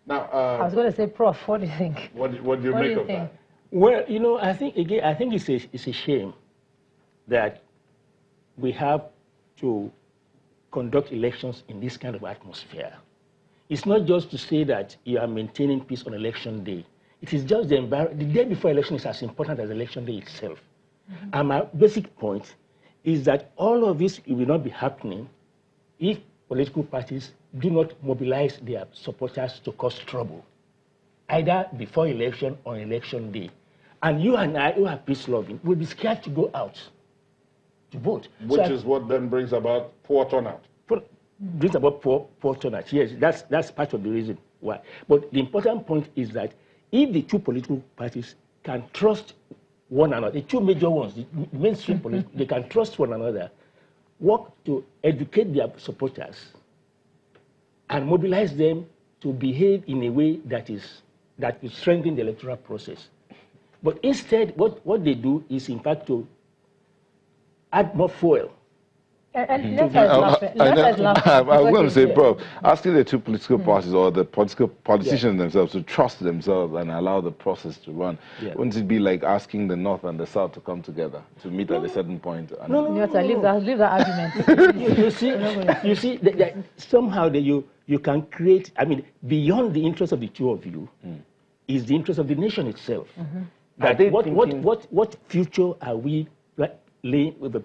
Now, I was going to say, Prof, what do you think? What do you make of that? Well, you know, I think it's a shame that we have to conduct elections in this kind of atmosphere. It's not just to say that you are maintaining peace on election day. It is just the environment. The day before election is as important as election day itself. Mm-hmm. And my basic point is that all of this will not be happening if political parties do not mobilize their supporters to cause trouble, either before election or election day. And you and I, who are peace-loving, will be scared to go out to vote. Which is what then brings about poor turnout. Brings about poor turnout, yes. That's part of the reason why. But the important point is that if the two political parties can trust one another, the two major ones, the mainstream political, they can trust one another, work to educate their supporters, and mobilize them to behave in a way that will strengthen the electoral process. But instead, what they do is, in fact, to add more fuel. And I was going to say, Prof, asking the two political parties or the politicians themselves to trust themselves and allow the process to run, wouldn't it be like asking the North and the South to come together to meet at a certain point? No. Leave that argument. you see, somehow you can create, I mean, beyond the interest of the two of you, is the interest of the nation itself. Mm-hmm. That what future are we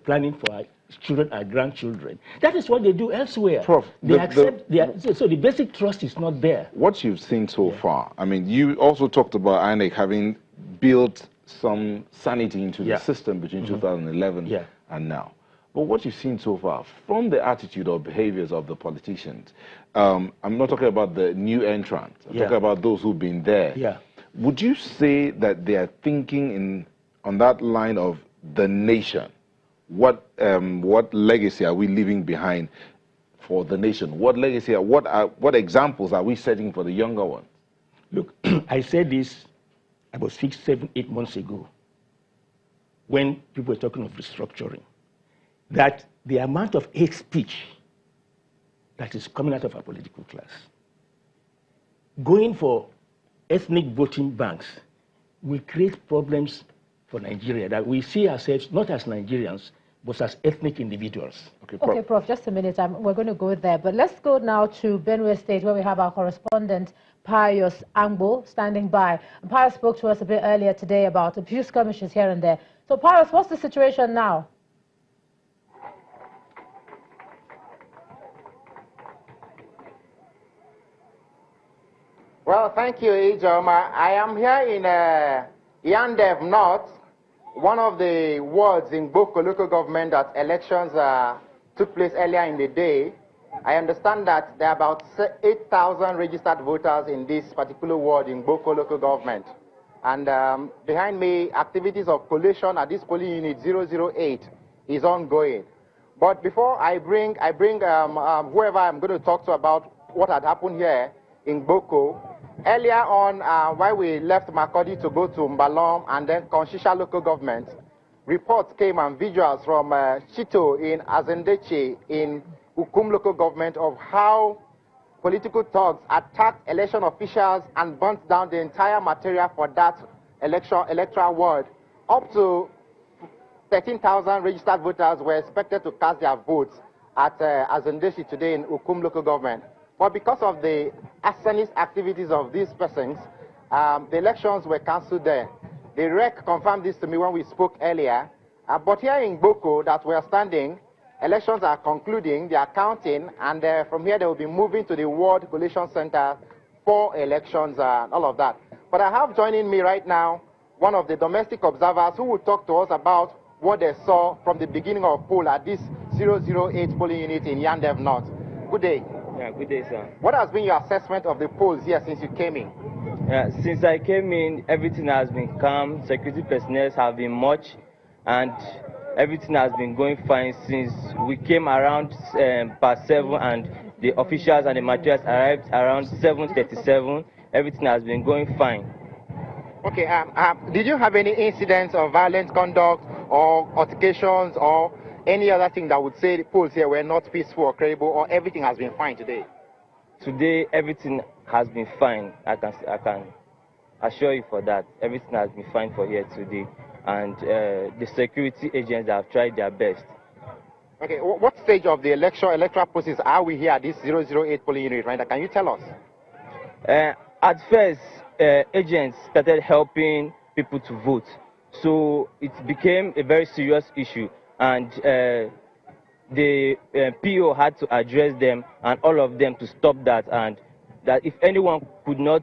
planning for our children, our grandchildren? That is what they do elsewhere. Prof, so the basic trust is not there. What you've seen so far, I mean, you also talked about INEC having built some sanity into the system between 2011 and now. But what you've seen so far, from the attitude or behaviors of the politicians, I'm not talking about the new entrants, I'm talking about those who've been there. Yeah. Would you say that they are thinking on that line of the nation? What legacy are we leaving behind for the nation? What legacy? What examples are we setting for the younger ones? Look, I said this about 6, 7, 8 months ago, when people were talking of restructuring, that the amount of hate speech that is coming out of our political class, going for ethnic voting banks, will create problems for Nigeria, that we see ourselves not as Nigerians, but as ethnic individuals. Okay, Prof, just a minute. We're going to go there. But let's go now to Benue State, where we have our correspondent, Pius Angbo, standing by. And Pius spoke to us a bit earlier today about a few skirmishes here and there. So, Pius, what's the situation now? Well, thank you, Ijoma. I am here in Yandev North, one of the wards in Boko local government that elections took place earlier in the day. I understand that there are about 8,000 registered voters in this particular ward in Boko local government. And behind me, activities of collation at this polling unit 008 is ongoing. But before I bring whoever I'm going to talk to about what had happened here in Boko, earlier on, while we left Makurdi to go to Mbalom and then Konshisha local government, reports came and visuals from Chito in Azendeche in Ukum local government of how political thugs attacked election officials and burnt down the entire material for that electoral ward. Up to 13,000 registered voters were expected to cast their votes at Azendeche today in Ukum local government. But because of the arsonist activities of these persons, the elections were cancelled there. The REC confirmed this to me when we spoke earlier. But here in Boko, that we are standing, elections are concluding, they are counting, and from here they will be moving to the Ward Collation Center for elections and all of that. But I have joining me right now one of the domestic observers who will talk to us about what they saw from the beginning of poll at this 008 polling unit in Yandev North. Good day. Yeah, good day, sir. What has been your assessment of the polls here since you came in? Since I came in, everything has been calm. Security personnel have been much, and everything has been going fine since we came around past 7, and the officials and the materials arrived around 7:37. Everything has been going fine. Okay. Did you have any incidents of violent conduct or altercations or any other thing that would say the polls here were not peaceful or credible, or everything has been fine today? Today, everything has been fine. I can assure you for that. Everything has been fine for here today, and the security agents have tried their best. Okay, what stage of the electoral process are we here at this 008 polling unit, right? Can you tell us? At first, agents started helping people to vote, so it became a very serious issue, and the PO had to address them and all of them to stop that, and that if anyone could not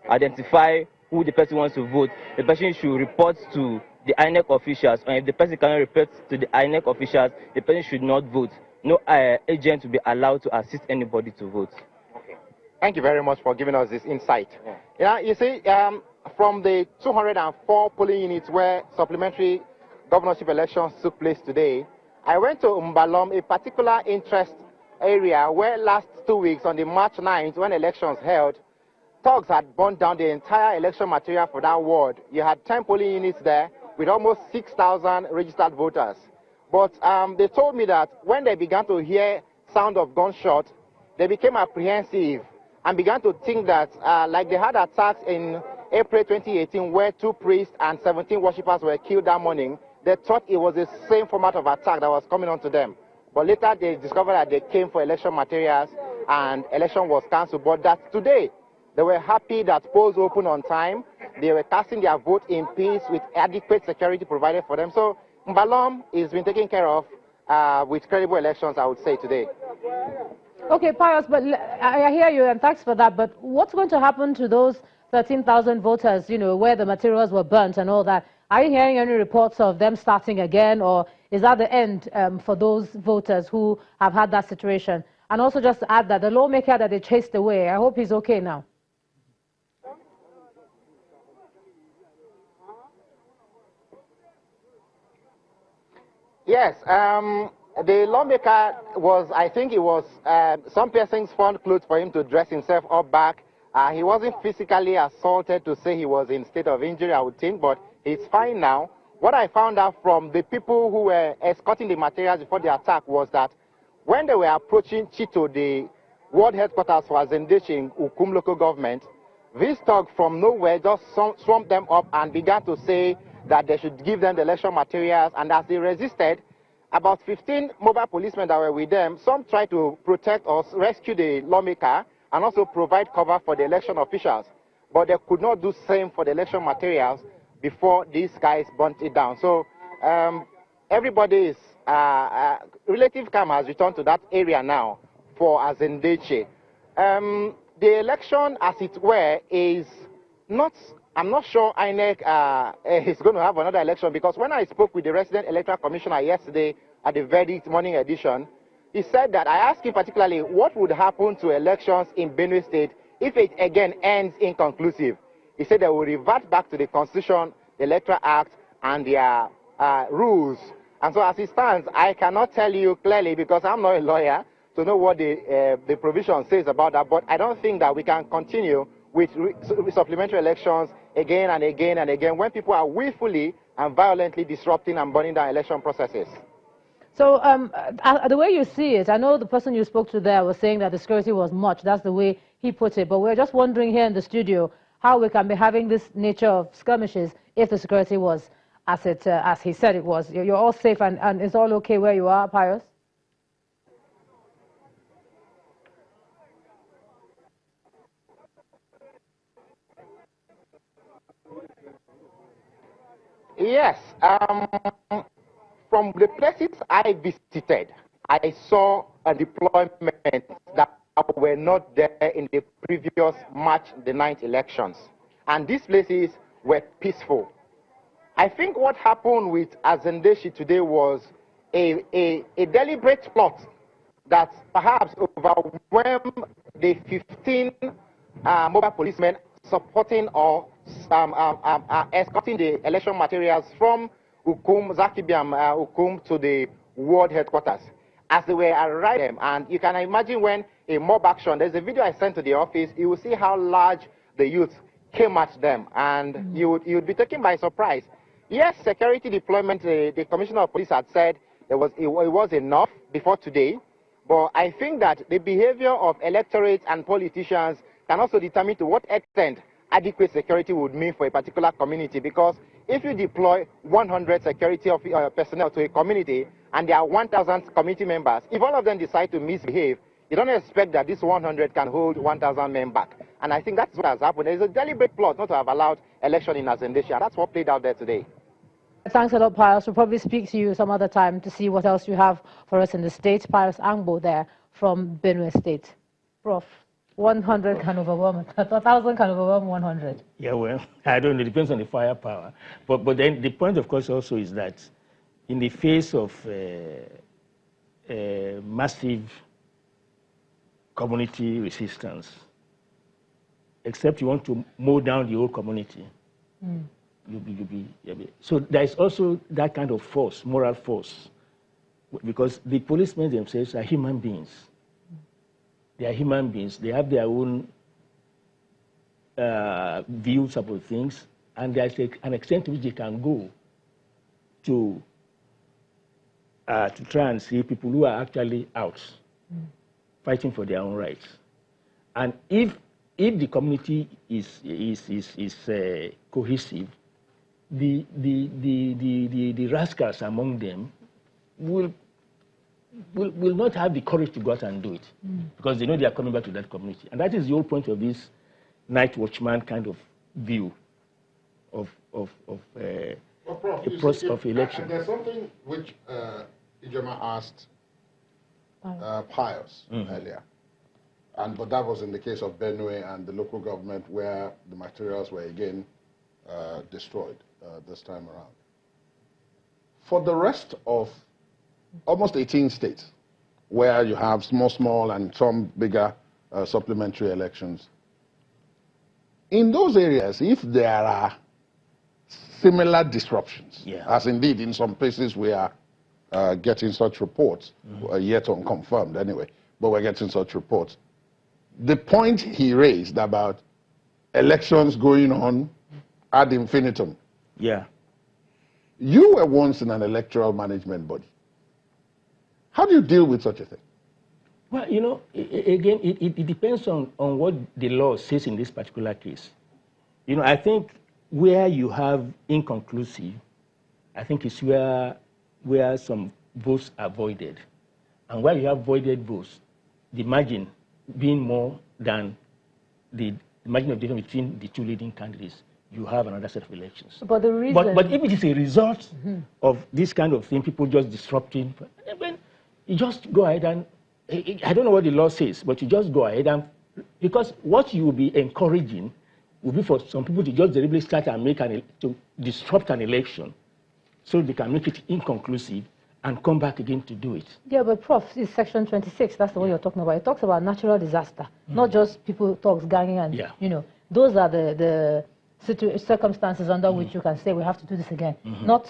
identify who the person wants to vote, the person should report to the INEC officials, and if the person cannot report to the INEC officials, the person should not vote. No agent will be allowed to assist anybody to vote. Okay. Thank you very much for giving us this insight. Yeah, you see, from the 204 polling units where supplementary governorship elections took place today, I went to Mbalom, a particular interest area where last 2 weeks on the March 9th, when elections held, thugs had burnt down the entire election material for that ward. You had 10 polling units there with almost 6,000 registered voters. But they told me that when they began to hear sound of gunshot, they became apprehensive and began to think that, like they had attacks in April 2018 where 2 priests and 17 worshippers were killed that morning, they thought it was the same format of attack that was coming onto them. But later they discovered that they came for election materials and election was cancelled. But that today, they were happy that polls opened on time. They were casting their vote in peace with adequate security provided for them. So Mbalom is being taken care of with credible elections, I would say, today. Okay, Pius, but I hear you, and thanks for that. But what's going to happen to those 13,000 voters, you know, where the materials were burnt and all that? Are you hearing any reports of them starting again, or is that the end for those voters who have had that situation? And also just to add that the lawmaker that they chased away, I hope he's okay now. Yes, the lawmaker was, I think it was some persons found clothes for him to dress himself up back. He wasn't physically assaulted to say he was in state of injury, I would think, but he's fine now. What I found out from the people who were escorting the materials before the attack was that when they were approaching Chito, the world headquarters for Azendechi in Ukum local government, this thug from nowhere just swamped them up and began to say that they should give them the election materials, and as they resisted, about 15 mobile policemen that were with them, some tried to protect or rescue the lawmaker and also provide cover for the election officials. But they could not do the same for the election materials before these guys burnt it down. So everybody's relative calm has returned to that area now for Azendechi. The election, as it were, is not, I'm not sure INEC is going to have another election, because when I spoke with the resident electoral commissioner yesterday at the verdict morning edition, he said that, I asked him particularly what would happen to elections in Benue State if it again ends inconclusive. He said they will revert back to the Constitution, the Electoral Act, and their rules. And so as it stands, I cannot tell you clearly, because I'm not a lawyer, to know what the provision says about that. But I don't think that we can continue with supplementary elections again and again and again when people are willfully and violently disrupting and burning down election processes. So the way you see it, I know the person you spoke to there was saying that the security was much. That's the way he put it. But we're just wondering here in the studio how we can be having this nature of skirmishes if the security was as he said it was. You're all safe and it's all okay where you are, Pius? Yes. From the places I visited, I saw a deployment that were not there in the previous March the 9th elections. And these places were peaceful. I think what happened with Azendechi today was a deliberate plot that perhaps overwhelmed the 15 mobile policemen supporting or escorting the election materials from Ukum, Zakibiam, Ukum to the world headquarters. As they were arriving, and you can imagine when a mob action, there's a video I sent to the office, you will see how large the youth came at them, and you would be taken by surprise. Yes, security deployment, the Commissioner of Police had said it was enough before today, but I think that the behavior of electorates and politicians can also determine to what extent adequate security would mean for a particular community, because if you deploy 100 security personnel to a community and there are 1,000 community members, if all of them decide to misbehave, you don't expect that this 100 can hold 1,000 men back. And I think that's what has happened. There's a deliberate plot not to have allowed election in Azendesha. That's what played out there today. Thanks a lot, Pius. We'll probably speak to you some other time to see what else you have for us in the States. Pius Angbo there from Benue State. Prof, 100 can overwhelm, 1,000 can overwhelm 100. Yeah, well, I don't know. It depends on the firepower. But then the point, of course, also is that in the face of massive community resistance, except you want to mow down the whole community, you'll be. So there is also that kind of force, moral force, because the policemen themselves are human beings. They are human beings. They have their own views about things, and there's an extent to which they can go to try and see people who are actually out fighting for their own rights. And if the community is cohesive, the rascals among them will not have the courage to go out and do it, because they know they are coming back to that community. And that is the whole point of this night watchman kind of view of election. There's something which Ijoma asked Pius earlier, but that was in the case of Benue and the local government, where the materials were again destroyed this time around. For the rest of almost 18 states, where you have small and some bigger supplementary elections, in those areas, if there are similar disruptions, as indeed in some places we are getting such reports, yet unconfirmed anyway, but we're getting such reports. The point he raised about elections going on ad infinitum. Yeah. You were once in an electoral management body. How do you deal with such a thing? Well, you know, again, it depends on what the law says in this particular case. You know, I think where you have inconclusive, I think it's where some votes are voided. And where you have voided votes, the margin being more than the margin of difference between the two leading candidates, you have another set of elections. But the reason... But if it is a result of this kind of thing, people just disrupting, then you just go ahead and, I don't know what the law says, but you just go ahead and, because what you will be encouraging will be for some people to just deliberately start and to disrupt an election so they can make it inconclusive and come back again to do it. Yeah, but Prof, it's Section 26, that's the one you're talking about. It talks about natural disaster, not just people talks ganging and, you know, those are the circumstances under which you can say we have to do this again, not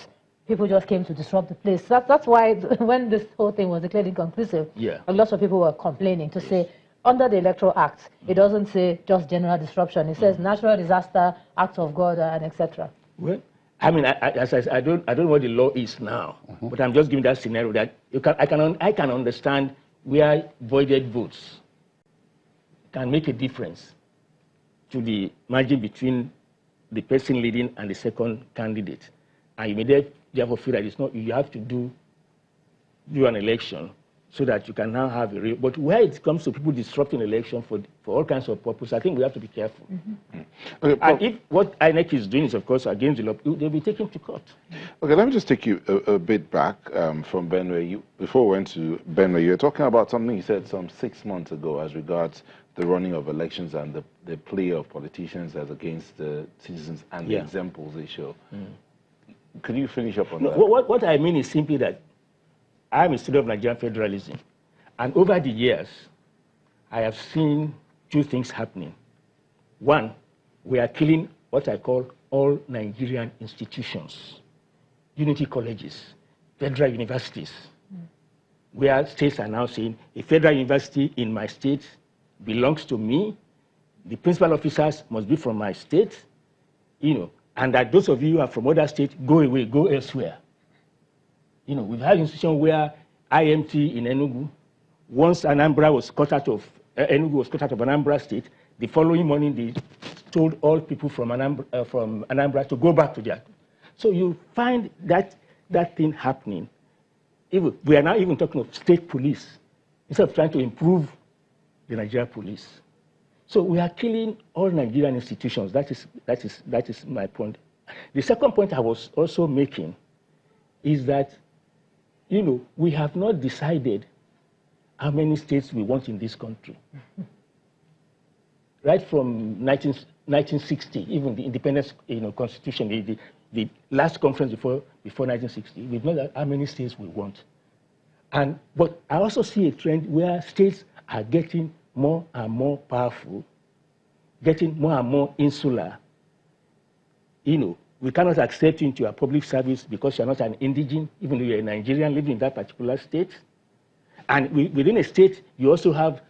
people just came to disrupt the place. That's why when this whole thing was declared inconclusive, a lot of people were complaining to say, under the Electoral Act, it doesn't say just general disruption. It says natural disaster, acts of God, and etc. Well, I mean, I don't know what the law is now, but I'm just giving that scenario that I can understand where voided votes can make a difference to the margin between the person leading and the second candidate. And you may therefore feel that it's not, you have to do an election so that you can now have a real, but where it comes to people disrupting election for all kinds of purposes, I think we have to be careful. Okay, and if what INEC is doing is, of course, against the law, they'll be taken to court. Okay, let me just take you a bit back from Benue. Before we went to Benue, you were talking about something you said some 6 months ago as regards the running of elections and the play of politicians as against the citizens and the examples they show. Could you finish up on that? What I mean is simply that I'm a student of Nigerian federalism, and over the years, I have seen two things happening. One, we are killing what I call all Nigerian institutions, unity colleges, federal universities, where states are now saying a federal university in my state belongs to me, the principal officers must be from my state, you know, and that those of you who are from other states, go away, go elsewhere. You know, we've had institutions where IMT in Enugu, once Anambra was cut out of Enugu was cut out of Anambra State. The following morning, they told all people from Anambra to go back to their. So you find that thing happening. We are now even talking of state police instead of trying to improve the Nigerian police. So we are killing all Nigerian institutions. That is my point. The second point I was also making is that, we have not decided how many states we want in this country. Right from 1960, even the independence constitution, the last conference before 1960, we've not how many states we want. But I also see a trend where states are getting more and more powerful, getting more and more insular. We cannot accept you into a public service because you're not an indigene, even though you're a Nigerian living in that particular state. And within a state, you also have,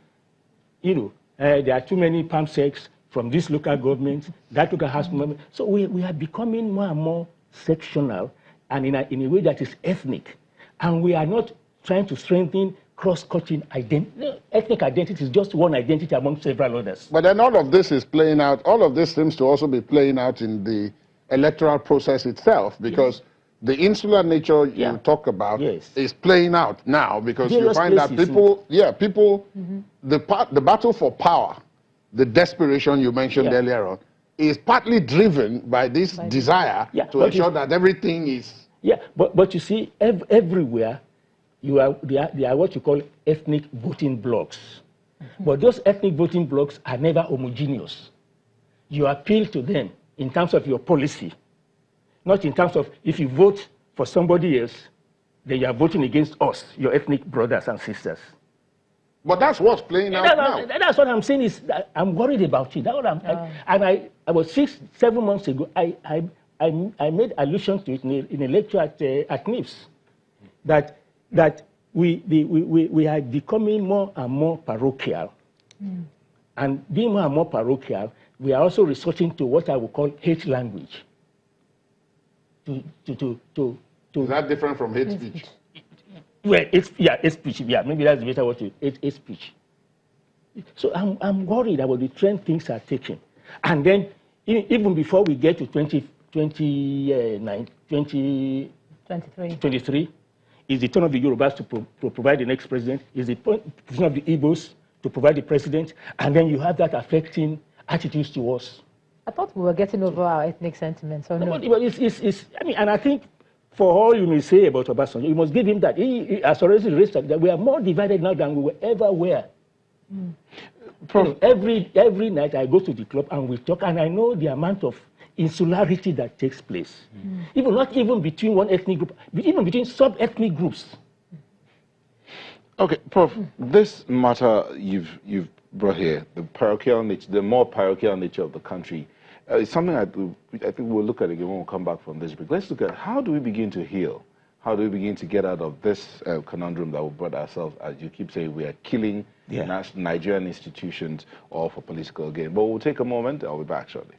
there are too many PAMSECs from this local government, that local house government. So we are becoming more and more sectional and in a way that is ethnic. And we are not trying to strengthen cross-cutting identity. Ethnic identity is just one identity among several others. But then all of this is playing out, all of this seems to also be playing out in the electoral process itself, because the insular nature you talk about is playing out now, because you find that people, the battle for power, the desperation you mentioned earlier on, is partly driven by this desire to ensure that everything is... But you see, everywhere, they are what you call ethnic voting blocks. But those ethnic voting blocks are never homogeneous. You appeal to them in terms of your policy, not in terms of if you vote for somebody else, then you are voting against us, your ethnic brothers and sisters. But that's what's playing out now. That's what I'm saying is that I'm worried about it. That's what I was 6-7 months ago, I made allusion to it in a lecture at NIPS, that we are becoming more and more parochial. And being more and more parochial, we are also resorting to what I would call hate language. Is that different from hate speech? Well, hate speech. Yeah, maybe that's the better word to hate speech. So I'm worried about the trend things are taking. And then, even before we get to 2023, is the turn of the Yorubas to provide the next president, is the turn of the Igbos to provide the president, and then you have that affecting attitudes to us. I thought we were getting over our ethnic sentiments, or no? But and I think for all you may say about Obasanjo, you must give him that. He has already raised that we are more divided now than we ever were. Every night I go to the club and we talk, and I know the amount of insularity that takes place. Not even between one ethnic group, but even between sub-ethnic groups. Okay, Prof, this matter you've brought here, the parochial nature, the more parochial nature of the country, is something I think we'll look at again when we come back from this break. Let's look at how do we begin to heal? How do we begin to get out of this conundrum that we brought ourselves, as you keep saying, we are killing Nigerian institutions all for political gain. But we'll take a moment. I'll be back shortly.